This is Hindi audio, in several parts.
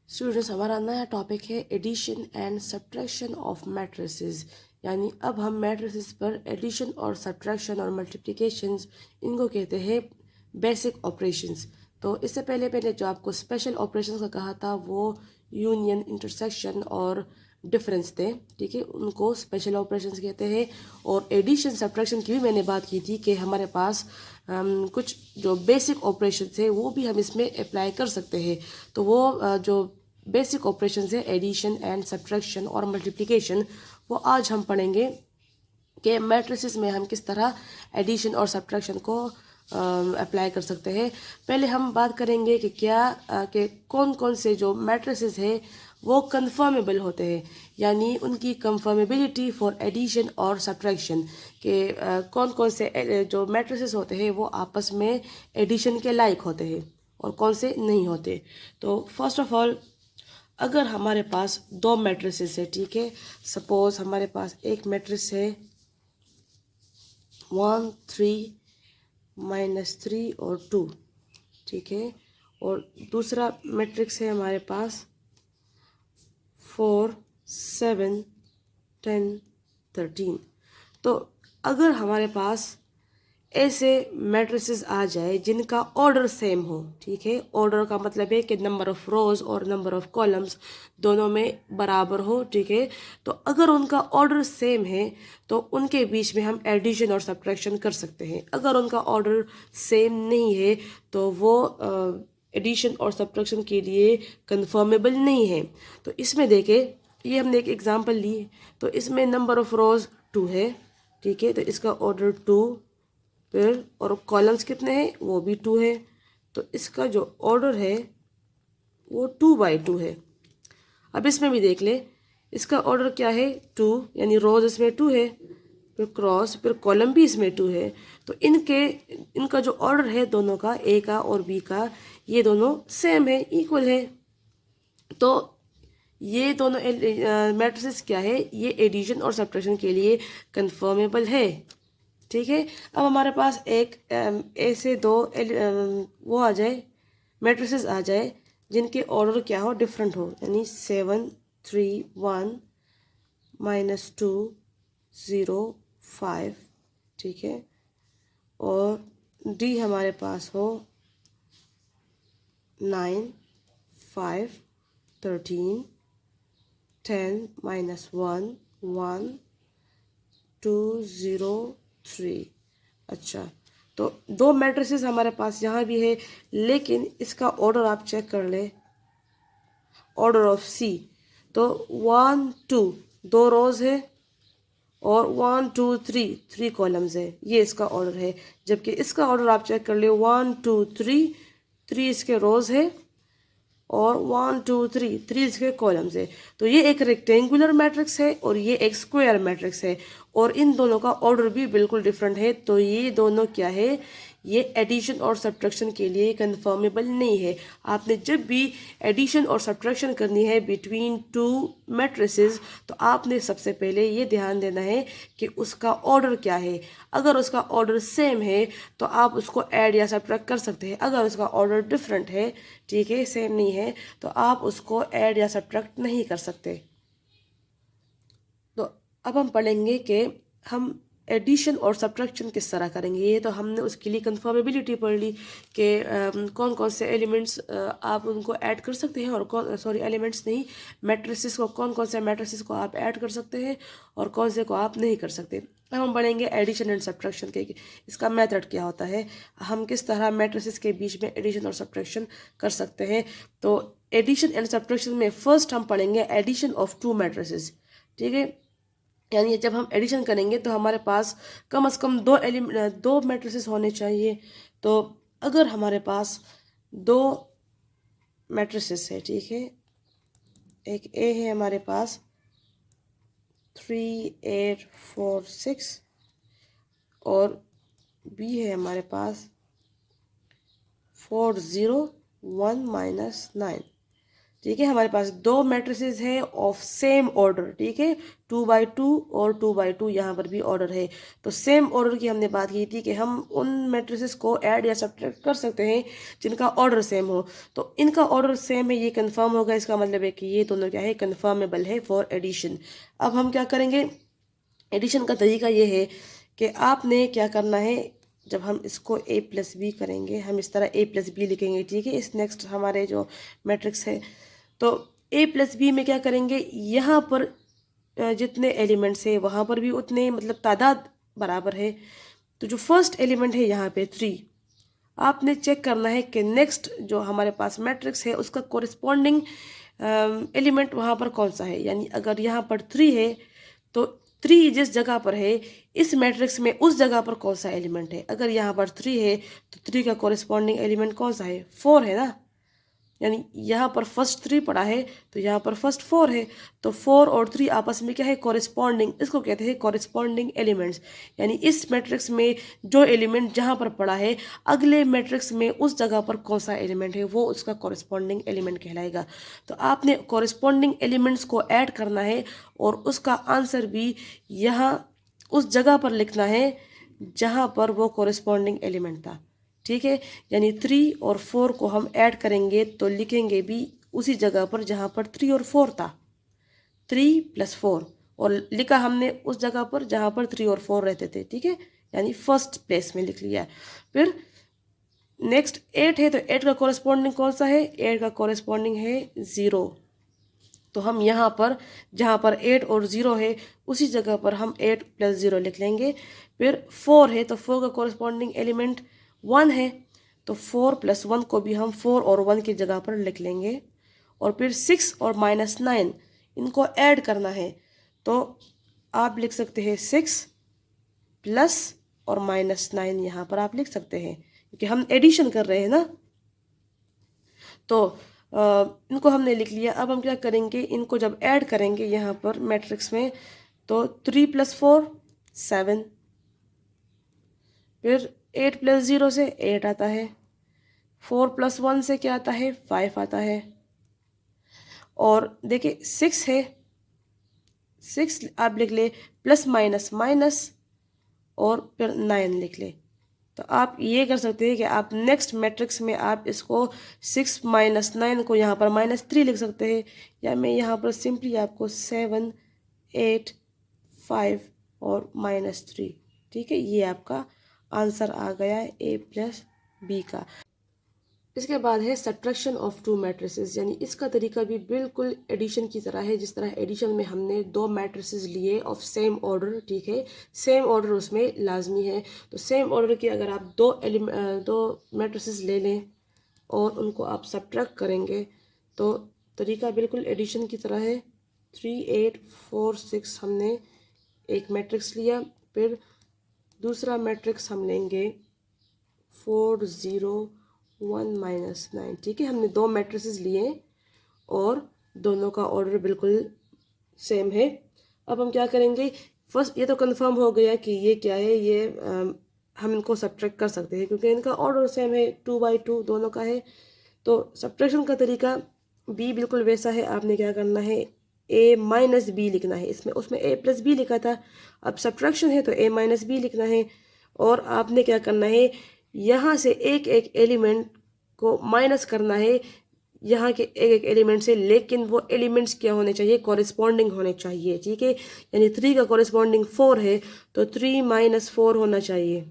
स्टूडेंट्स, हमारा नया टॉपिक है addition and subtraction of matrices. यानी अब हम मैट्रिसेस पर एडिशन और सब्ट्रैक्शन और मल्टीप्लिकेशंस, इनको कहते हैं बेसिक ऑपरेशंस। तो इससे पहले मैंने जो आपको स्पेशल ऑपरेशंस का कहा था वो यूनियन, इंटरसेक्शन और डिफरेंस थे, ठीक है, उनको स्पेशल ऑपरेशंस कहते हैं। और एडिशन सब्ट्रैक्शन की भी मैंने बात की थी कि हमारे पास कुछ जो बेसिक ऑपरेशंस है वो भी हम इसमें अप्लाई कर सकते हैं। तो वो जो बेसिक ऑपरेशंस है एडिशन एंड सब्ट्रैक्शन और मल्टीप्लिकेशन, वो आज हम पढ़ेंगे कि मैट्रिसेस में हम किस तरह एडिशन और सब्ट्रैक्शन को अप्लाई कर सकते हैं। पहले हम बात करेंगे कि कि कौन कौन से जो मैट्रिसेस है वो कन्फर्मेबल होते हैं, यानी उनकी कन्फर्मेबिलिटी फॉर एडिशन और सब्ट्रैक्शन के कौन कौन से जो मैट्रिसेस होते हैं वो आपस में एडिशन के लायक होते हैं और कौन से नहीं होते। तो फर्स्ट ऑफ ऑल, अगर हमारे पास दो मैट्रिसेस है, ठीक है, सपोज हमारे पास एक मैट्रिक्स है 1 3 -3 और 2, ठीक है, और दूसरा मैट्रिक्स है हमारे पास 4 7 10 13। तो अगर हमारे पास ऐसे मैट्रिसेस आ जाए जिनका ऑर्डर सेम हो, ठीक है, ऑर्डर का मतलब है कि नंबर ऑफ रोज और नंबर ऑफ कॉलम्स दोनों में बराबर हो, ठीक है, तो अगर उनका ऑर्डर सेम है तो उनके बीच में हम एडिशन और सब्ट्रैक्शन कर सकते हैं। अगर उनका ऑर्डर सेम नहीं है तो वो एडिशन और सब्ट्रैक्शन के लिए कन्फर्मेबल नहीं है। तो इसमें देखें, ये हमने एक एग्जांपल ली, तो इसमें नंबर ऑफ रोज 2 है, ठीक है, तो इसका ऑर्डर 2, फिर और कॉलम्स कितने हैं वो भी 2 है, तो इसका जो ऑर्डर है वो 2/2 है। अब इसमें भी देख ले, इसका ऑर्डर क्या है 2, यानी रोज इसमें 2 है, फिर क्रॉस, फिर कॉलम भी इसमें 2 है। तो इनका जो ऑर्डर है दोनों का, ए का और बी का, ये दोनों सेम है, इक्वल है। तो ये दोनों मैट्रिसेस क्या है, ये एडिशन और सब्ट्रैक्शन के लिए कन्फर्मेबल है, ठीक है। अब हमारे पास एक ऐसे दो वो आ जाए, मैट्रिसेस आ जाए जिनके ऑर्डर क्या हो, डिफरेंट हो, यानी 7 3 1 -2 0 5, ठीक है, और डी हमारे पास हो 9 5 13 10 -1 1 2 0 3। अच्छा, तो दो मैट्रिसेस हमारे पास यहाँ भी है, लेकिन इसका ऑर्डर आप चेक कर ले, ऑर्डर ऑफ सी। तो 1 2 दो रोज है और 1 2 3 3 कॉलम्स है, ये इसका ऑर्डर है। जबकि इसका ऑर्डर आप चेक कर ले, 1 2 3 3 इसके रोज है और 1 2 3 3 इसके कॉलम्स है। तो ये एक रेक्टेंगुलर मैट्रिक्स है और ये एक स्क्वायर मैट्रिक्स है, और इन दोनों का ऑर्डर भी बिल्कुल डिफरेंट है। तो ये दोनों क्या है, ये एडिशन और सब्ट्रैक्शन के लिए कन्फर्मेबल नहीं है। आपने जब भी एडिशन और सब्ट्रैक्शन करनी है बिटवीन टू मैट्रिसेस, तो आपने सबसे पहले ये ध्यान देना है कि उसका ऑर्डर क्या है। अगर उसका ऑर्डर सेम है तो आप उसको ऐड या सब्ट्रैक्ट कर सकते हैं। अगर उसका ऑर्डर डिफरेंट है, ठीक है, सेम नहीं है, तो आप उसको ऐड या सब्ट्रैक्ट नहीं कर सकते। तो अब हम पढ़ेंगे कि हम एडिशन और सब्ट्रैक्शन किस तरह करेंगे। ये तो हमने उसके लिए कन्फर्मेबिलिटी पढ़ ली कि कौन कौन से एलिमेंट्स आप उनको ऐड कर सकते हैं, और एलिमेंट्स नहीं, मैट्रिसेस को, कौन कौन से मैट्रिसेस को आप ऐड कर सकते हैं और कौन से को आप नहीं कर सकते। अब हम पढ़ेंगे एडिशन एंड सब्ट्रैक्शन के, इसका मेथड क्या होता है, हम किस तरह मैट्रिसेस के बीच में एडिशन और सब्ट्रैक्शन कर सकते हैं। तो एडिशन एंड सब्ट्रैक्शन में फर्स्ट हम पढ़ेंगे एडिशन ऑफ टू मैट्रिसेस, ठीक है, यानी जब हम एडिशन करेंगे तो हमारे पास कम से कम दो मैट्रिसेस होने चाहिए। तो अगर हमारे पास दो मैट्रिसेस है, ठीक है, एक ए है हमारे पास 3 8 4 6 और बी है हमारे पास 4 0 1 -9। ठीक है, हमारे पास दो मैट्रिसेस है ऑफ सेम ऑर्डर, ठीक है, 2 by 2 और 2 by 2 यहाँ पर भी ऑर्डर है। तो सेम ऑर्डर की हमने बात की थी कि हम उन मैट्रिसेस को ऐड या सब्ट्रैक्ट कर सकते हैं जिनका ऑर्डर सेम हो। तो इनका ऑर्डर सेम है, ये कंफर्म होगा, इसका मतलब है कि ये दोनों क्या है, कंफर्मेबल है फॉर एडिशन। अब हम क्या करेंगे, एडिशन का तरीका ये है कि आपने क्या करना है, जब हम इसको a प्लस बी करेंगे, हम इस तरह a प्लस बी लिखेंगे, ठीक है, इस नेक्स्ट हमारे जो मैट्रिक्स है, तो a प्लस बी में क्या करेंगे, यहाँ पर जितने एलिमेंट्स है वहाँ पर भी उतने, मतलब तादाद बराबर है। तो जो फर्स्ट एलिमेंट है यहाँ पे 3, आपने चेक करना है कि नेक्स्ट जो हमारे पास मैट्रिक्स है उसका कोरिस्पॉन्डिंग एलिमेंट वहाँ पर कौन सा है। यानी अगर यहाँ पर 3 है तो 3 जिस जगह पर है इस मैट्रिक्स में उस जगह पर कौन सा एलिमेंट है। अगर यहाँ पर 3 है तो 3 का कोरिस्पॉन्डिंग एलिमेंट कौन सा है, 4 है ना। यानी यहाँ पर फर्स्ट 3 पड़ा है तो यहाँ पर फर्स्ट 4 है, तो 4 और 3 आपस में क्या है, कॉरेस्पॉन्डिंग, इसको कहते हैं कॉरेस्पॉन्डिंग एलिमेंट्स। यानी इस मैट्रिक्स में जो एलिमेंट जहाँ पर पड़ा है अगले मैट्रिक्स में उस जगह पर कौन सा एलिमेंट है वो उसका कॉरेस्पॉन्डिंग एलिमेंट कहलाएगा। तो आपने कॉरेस्पॉन्डिंग एलिमेंट्स को ऐड करना है और उसका आंसर भी यहाँ उस जगह पर लिखना है जहाँ पर वो कॉरेस्पॉन्डिंग एलिमेंट था, ठीक है। यानी 3 और 4 को हम ऐड करेंगे तो लिखेंगे भी उसी जगह पर जहाँ पर 3 और 4 था, 3 + 4, और लिखा हमने उस जगह पर जहाँ पर 3 और 4 रहते थे, ठीक है, यानी फर्स्ट प्लेस में लिख लिया। फिर नेक्स्ट 8 है तो 8 का कॉरेस्पॉन्डिंग कौन सा है, 8 का कॉरेस्पॉन्डिंग है 0। तो हम यहाँ पर जहाँ पर 8 और 0 है उसी जगह पर हम 8 + 0 लिख लेंगे। फिर 4 है तो 4 का कॉरेस्पॉन्डिंग एलिमेंट 1 है, तो 4 + 1 को भी हम 4 और 1 की जगह पर लिख लेंगे। और फिर 6 और -9 इनको ऐड करना है, तो आप लिख सकते हैं 6 प्लस और -9 यहाँ पर आप लिख सकते हैं क्योंकि हम एडिशन कर रहे हैं ना। तो इनको हमने लिख लिया। अब हम क्या करेंगे, इनको जब ऐड करेंगे यहाँ पर मैट्रिक्स में, तो 3 + 4 7, फिर 8 + 0 से 8 आता है, 4 + 1 से क्या आता है, 5 आता है। और देखिए 6 है, 6 आप लिख ले, प्लस माइनस माइनस, और फिर 9 लिख ले। तो आप ये कर सकते हैं कि आप नेक्स्ट मैट्रिक्स में आप इसको 6 - 9 को यहाँ पर -3 लिख सकते हैं, या मैं यहाँ पर सिंपली आपको 7 8 5 और -3, ठीक है, ये आपका आंसर आ गया है a + b का। इसके बाद है सब्ट्रैक्शन ऑफ टू मैट्रिसेस, यानी इसका तरीका भी बिल्कुल एडिशन की तरह है। जिस तरह एडिशन में हमने दो मैट्रिसेस लिए ऑफ सेम ऑर्डर, ठीक है, सेम ऑर्डर उसमें लाजमी है। तो सेम ऑर्डर के अगर आप दो मैट्रिसेस ले लें और उनको आप सब्ट्रैक्ट करेंगे तो तरीका बिल्कुल एडिशन की तरह है। 3 8 4 6 हमने एक मैट्रिक्स लिया, फिर दूसरा मैट्रिक्स हम लेंगे 4 0 1 -9, ठीक है, हमने दो मैट्रिसेस लिए और दोनों का ऑर्डर बिल्कुल सेम है। अब हम क्या करेंगे, फर्स्ट ये तो कंफर्म हो गया कि ये क्या है, ये हम इनको सब्ट्रैक्ट कर सकते हैं क्योंकि इनका ऑर्डर सेम है, 2 by 2 दोनों का है। तो सब्ट्रैक्शन का तरीका भी बिल्कुल वैसा है। आपने क्या करना है, a - b लिखना है, इसमें उसमें a + b लिखा था, अब सब्ट्रैक्शन है तो a - b लिखना है। और आपने क्या करना है, यहाँ से एक एक एलिमेंट को माइनस करना है यहाँ के एक एक एलिमेंट से, लेकिन वो एलिमेंट्स क्या होने चाहिए, कॉरेस्पॉन्डिंग होने चाहिए, ठीक है। यानी 3 का कॉरेस्पॉन्डिंग 4 है तो 3 - 4 होना चाहिए,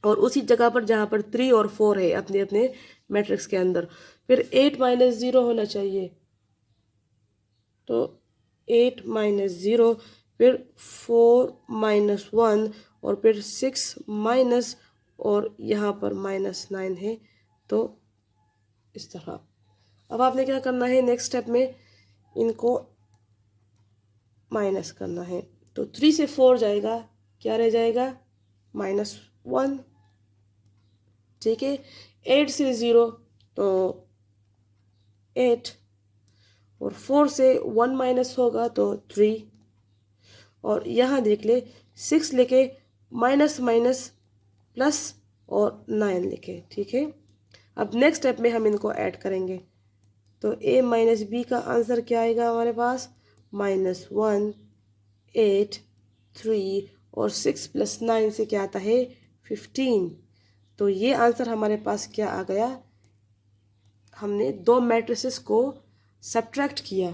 और उसी जगह पर जहाँ पर 3 और 4 है अपने अपने मैट्रिक्स के अंदर। फिर 8 - 0 होना चाहिए, तो 8 - 0, फिर 4 - 1, और फिर 6 माइनस, और यहाँ पर -9 है, तो इस तरह। अब आपने क्या करना है, नेक्स्ट स्टेप में इनको माइनस करना है, तो 3 से 4 जाएगा, क्या रह जाएगा, -1, ठीक है। 8 से 0 तो 8, और 4 से 1 माइनस होगा तो 3, और यहाँ देख ले 6 लिखे, माइनस माइनस प्लस और 9 लिखे, ठीक है। अब नेक्स्ट स्टेप में हम इनको ऐड करेंगे, तो ए माइनस बी का आंसर क्या आएगा हमारे पास, -1 8 3 और 6 + 9 से क्या आता है 15। तो ये आंसर हमारे पास क्या आ गया, हमने दो मैट्रिसेस को सब्ट्रैक्ट किया